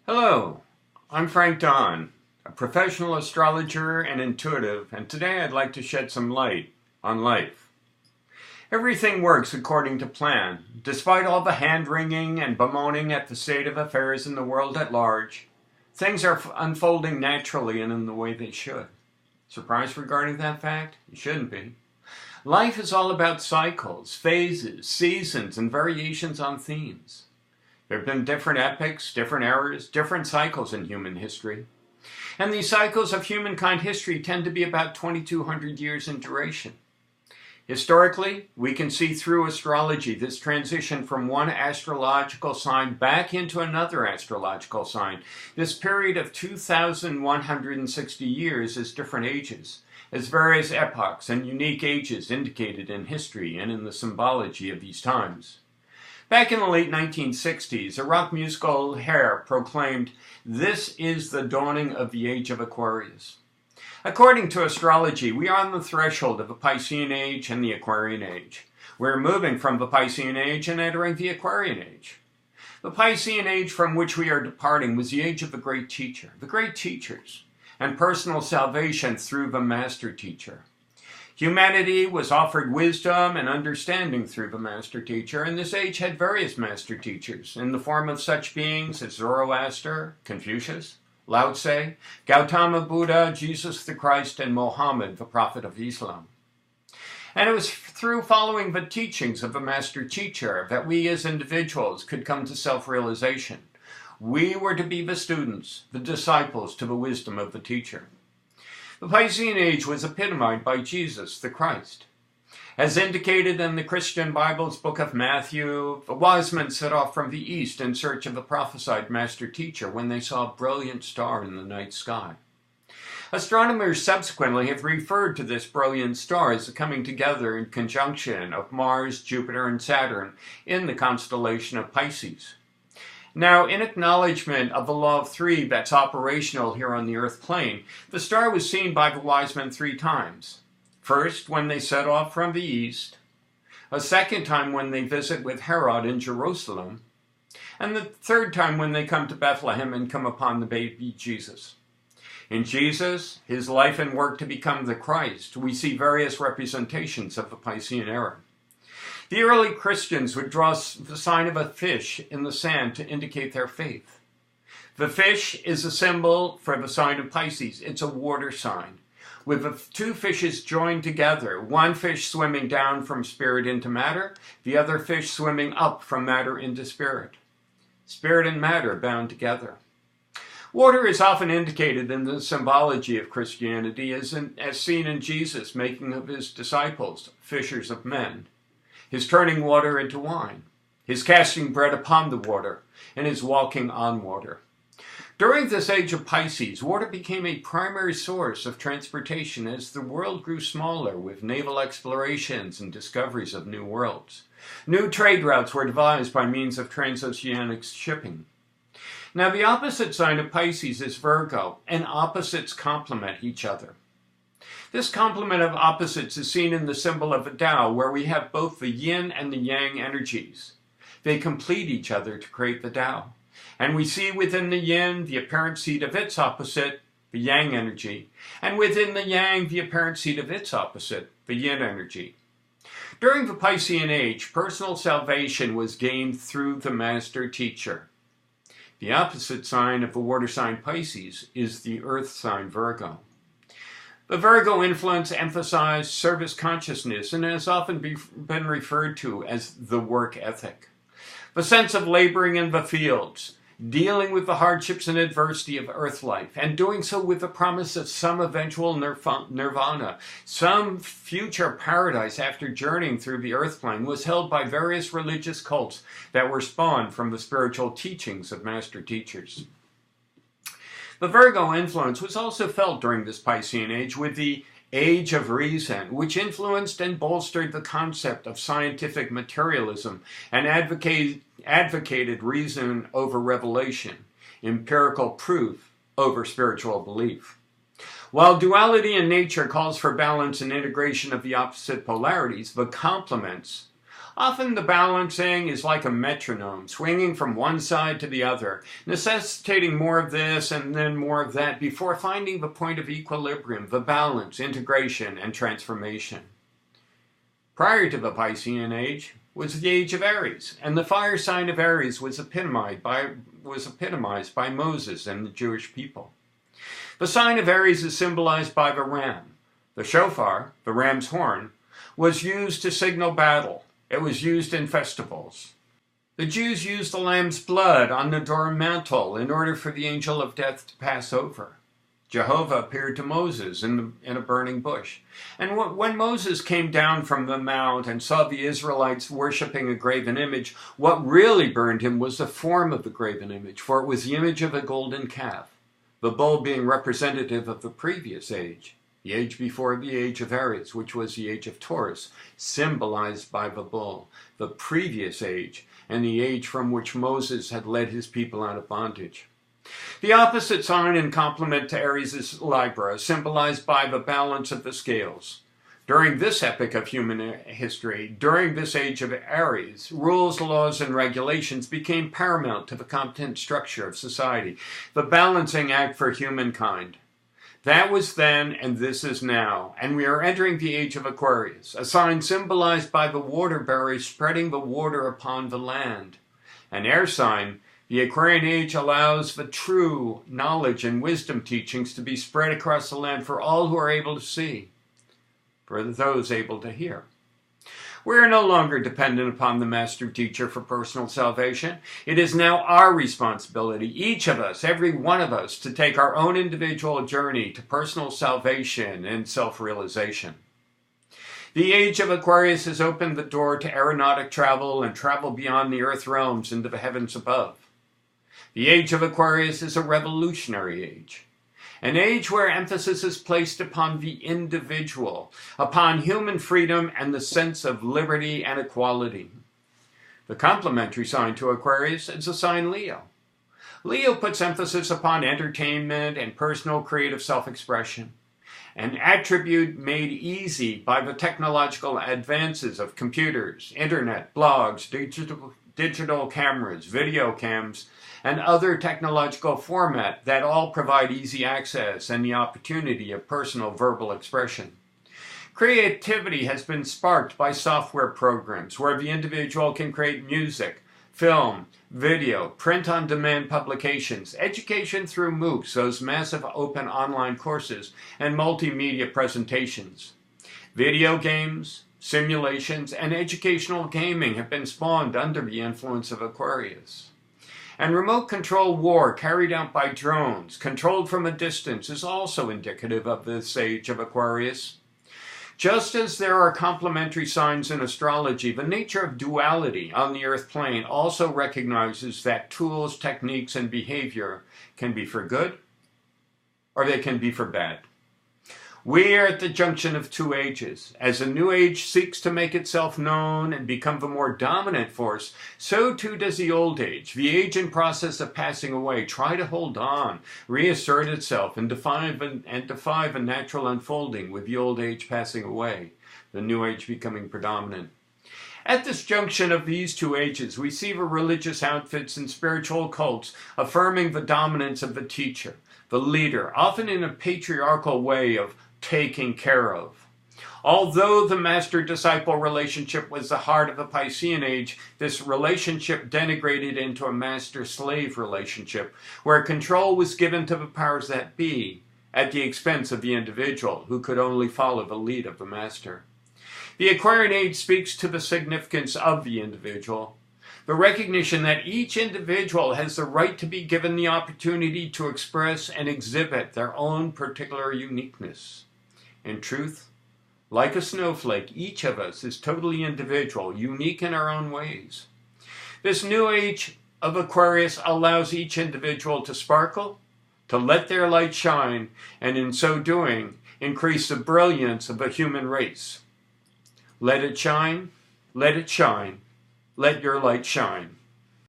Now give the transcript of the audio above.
Hello, I'm Frank Don, a professional astrologer and intuitive, and today I'd like to shed some light on life. Everything works according to plan, despite all the hand-wringing and bemoaning at the state of affairs in the world at large. Things are unfolding naturally and in the way they should. Surprised regarding that fact? You shouldn't be. Life is all about cycles, phases, seasons, and variations on themes. There have been different epochs, different eras, different cycles in human history. And these cycles of humankind history tend to be about 2,200 years in duration. Historically, we can see through astrology this transition from one astrological sign back into another astrological sign. This period of 2,160 years is different ages, as various epochs and unique ages indicated in history and in the symbology of these times. Back in the late 1960s, a rock musical Hair proclaimed, "This is the dawning of the age of Aquarius." According to astrology, we are on the threshold of the Piscean age and the Aquarian age. We're moving from the Piscean age and entering the Aquarian age. The Piscean age from which we are departing was the age of the great teacher, the great teachers, and personal salvation through the master teacher. Humanity was offered wisdom and understanding through the master teacher, and this age had various master teachers in the form of such beings as Zoroaster, Confucius, Lao Tse, Gautama Buddha, Jesus the Christ, and Mohammed, the prophet of Islam. And it was through following the teachings of the master teacher that we as individuals could come to self-realization. We were to be the students, the disciples to the wisdom of the teacher. The Piscean age was epitomized by Jesus the Christ. As indicated in the Christian Bible's book of Matthew, the wise men set off from the east in search of the prophesied master teacher when they saw a brilliant star in the night sky. Astronomers subsequently have referred to this brilliant star as the coming together in conjunction of Mars, Jupiter, and Saturn in the constellation of Pisces. Now, in acknowledgement of the law of three that's operational here on the Earth plane, the star was seen by the wise men 3 times. First, when they set off from the east, a second time when they visit with Herod in Jerusalem, and the third time when they come to Bethlehem and come upon the baby Jesus. In Jesus, his life and work to become the Christ, we see various representations of the Piscean era. The early Christians would draw the sign of a fish in the sand to indicate their faith. The fish is a symbol for the sign of Pisces. It's a water sign, with the 2 fishes joined together, one fish swimming down from spirit into matter, the other fish swimming up from matter into spirit. Spirit and matter bound together. Water is often indicated in the symbology of Christianity as seen in Jesus making of his disciples fishers of men, his turning water into wine, his casting bread upon the water, and his walking on water. During this age of Pisces, water became a primary source of transportation as the world grew smaller with naval explorations and discoveries of new worlds. New trade routes were devised by means of transoceanic shipping. Now, the opposite sign of Pisces is Virgo, and opposites complement each other. This complement of opposites is seen in the symbol of a Tao, where we have both the yin and the yang energies. They complete each other to create the Tao. And we see within the yin the apparent seat of its opposite, the yang energy, and within the yang the apparent seat of its opposite, the yin energy. During the Piscean age, personal salvation was gained through the master teacher. The opposite sign of the water sign Pisces is the earth sign Virgo. The Virgo influence emphasized service consciousness and has often been referred to as the work ethic. The sense of laboring in the fields, dealing with the hardships and adversity of earth life, and doing so with the promise of some eventual nirvana, some future paradise after journeying through the earth plane, was held by various religious cults that were spawned from the spiritual teachings of master teachers. The Virgo influence was also felt during this Piscean age with the Age of Reason, which influenced and bolstered the concept of scientific materialism and advocated reason over revelation, empirical proof over spiritual belief. While duality in nature calls for balance and integration of the opposite polarities, the complements Often the balancing is like a metronome, swinging from one side to the other, necessitating more of this and then more of that before finding the point of equilibrium, the balance, integration, and transformation. Prior to the Piscean Age was the Age of Aries, and the fire sign of Aries was epitomized by Moses and the Jewish people. The sign of Aries is symbolized by the ram. The shofar, the ram's horn, was used to signal battle. It was used in festivals. The Jews used the lamb's blood on the door mantle in order for the angel of death to pass over. Jehovah appeared to Moses in a burning bush. And when Moses came down from the mount and saw the Israelites worshiping a graven image, what really burned him was the form of the graven image, for it was the image of a golden calf, the bull being representative of the previous age, the age before the age of Aries, which was the age of Taurus, symbolized by the bull, the previous age, and the age from which Moses had led his people out of bondage. The opposite sign in complement to Aries is Libra, symbolized by the balance of the scales. During this epoch of human history, during this age of Aries, rules, laws, and regulations became paramount to the competent structure of society, the balancing act for humankind. That was then, and this is now, and we are entering the age of Aquarius, a sign symbolized by the water bearer spreading the water upon the land. An air sign, the Aquarian age allows the true knowledge and wisdom teachings to be spread across the land for all who are able to see, for those able to hear. We are no longer dependent upon the master teacher for personal salvation. It is now our responsibility, each of us, every one of us, to take our own individual journey to personal salvation and self-realization. The age of Aquarius has opened the door to aeronautic travel and travel beyond the earth realms into the heavens above. The age of Aquarius is a revolutionary age. An age where emphasis is placed upon the individual, upon human freedom and the sense of liberty and equality. The complementary sign to Aquarius is the sign Leo. Leo puts emphasis upon entertainment and personal creative self-expression, an attribute made easy by the technological advances of computers, internet, blogs, digital cameras, video cams, and other technological format that all provide easy access and the opportunity of personal verbal expression. Creativity has been sparked by software programs where the individual can create music, film, video, print-on-demand publications, education through MOOCs, those massive open online courses, and multimedia presentations. Video games, simulations, and educational gaming have been spawned under the influence of Aquarius. And remote control war carried out by drones, controlled from a distance, is also indicative of this age of Aquarius. Just as there are complementary signs in astrology, the nature of duality on the earth plane also recognizes that tools, techniques, and behavior can be for good or they can be for bad. We are at the junction of two ages. As the new age seeks to make itself known and become the more dominant force, so too does the old age, the age in process of passing away, try to hold on, reassert itself, and defy the natural unfolding with the old age passing away, the new age becoming predominant. At this junction of these two ages, we see the religious outfits and spiritual cults affirming the dominance of the teacher, the leader, often in a patriarchal way of taking care of. Although the master-disciple relationship was the heart of the Piscean age, this relationship denigrated into a master-slave relationship, where control was given to the powers that be, at the expense of the individual, who could only follow the lead of the master. The Aquarian age speaks to the significance of the individual, the recognition that each individual has the right to be given the opportunity to express and exhibit their own particular uniqueness. In truth, like a snowflake, each of us is totally individual, unique in our own ways. This new age of Aquarius allows each individual to sparkle, to let their light shine, and in so doing, increase the brilliance of the human race. Let it shine, let it shine, let your light shine.